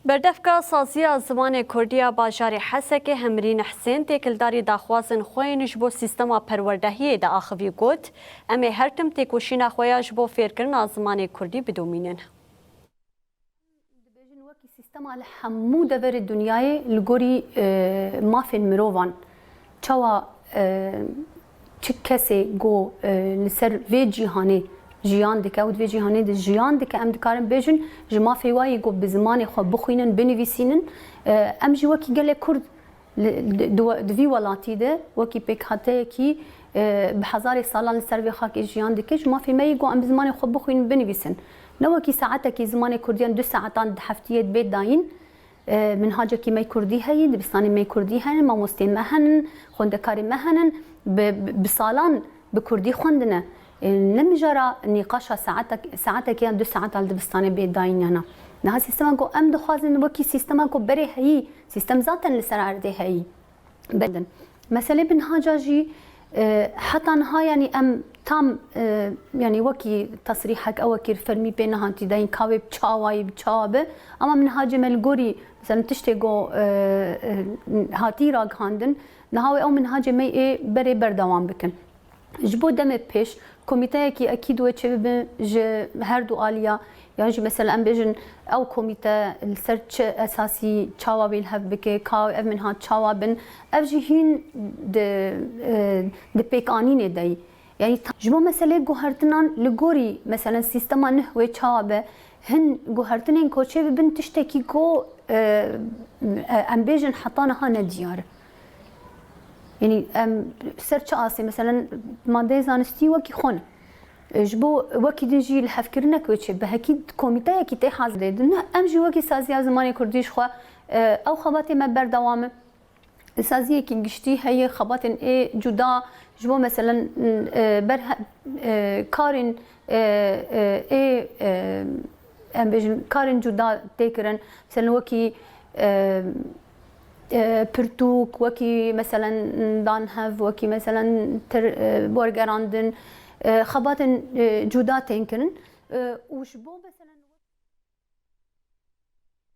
بردفکا سازی زمان کردی باجار حسک همرین حسین تکلداری داخوازن خوینش بو سیستما پروردهی دا آخوی گوت امی هرتم تکوشین خویاش بو فیرکرن زمان کردی بدومینن. سیستم همو دور دنیای لگوری مافین مروان چوا چه کسی گو لسر وی جهانی جیان دکه و وی جهانی د جیان دکه ام دکارم بیشن جما فیوایی گو بزمان خو بخوینن بنویسینن ام جی وکی گله کرد دوی ولاتی ده وکی پیک هاته کی بهزار سالان لسر وی خاک جیان دکه جما فی می گو ام بزمان خو بخوینن بنویسن نوکی ساعته کی زمان کردیان 2 ساعتان هفتیت بيت داين منهاجه کی می کردی هی دبستانی می کردی هن ما مستین مهنن خوندکاری مهنن بسالان بکردی خوندنه نمجرا نقاش ساعته کی 2 ساعت دبستانی بيت داين yana نه سیستم کو ام دخوازن وکی سیستم کو بره هی سیستم ذاتن لسر عرده هی بدن مثلا بنهاجه جی حتى نها يعني ام تام يعني وكي تصريحك او وكي فرمي بينها انت داين كاوي بتشاواي بتشابه اما من هاجم الجوري مثلا تشتيغو هاتي راغ هاندن نهاوي او من هاجم اي بري بردوام بكن جبو دم بيش كوميتاي كي اكيد وتشبه هر دو اليا يعني مثلا ام بيجن او كوميتا السيرش اساسي تشاوا بيلهف بك كاو منها تشاوا بن افجهين د بيكانين داي يعني جبو مثلا جوهرتنان لغوري مثلا سيستما نحوي تشابه هن جوهرتنين كوتشي بن تشتكي كو ام بيجن حطانا هنا ديار يعني سيرش اسي مثلا ماده زانستي وكي خون جبو وكي دجي الحفكرنا كوتشي بهكيد كوميتا كي تي حاضر ام جي وكي سازي زماني كرديش خو او خباتي ما بردوام سازي كي گشتي هي خبات اي جدا جبو مثلا بر كارن اي ام بيجن كارن جدا تيكرن مثلا وكي برتوك وكي مثلا دانهف وكي مثلا بورغراندن خبات جدا تيكرن وشبو مثلا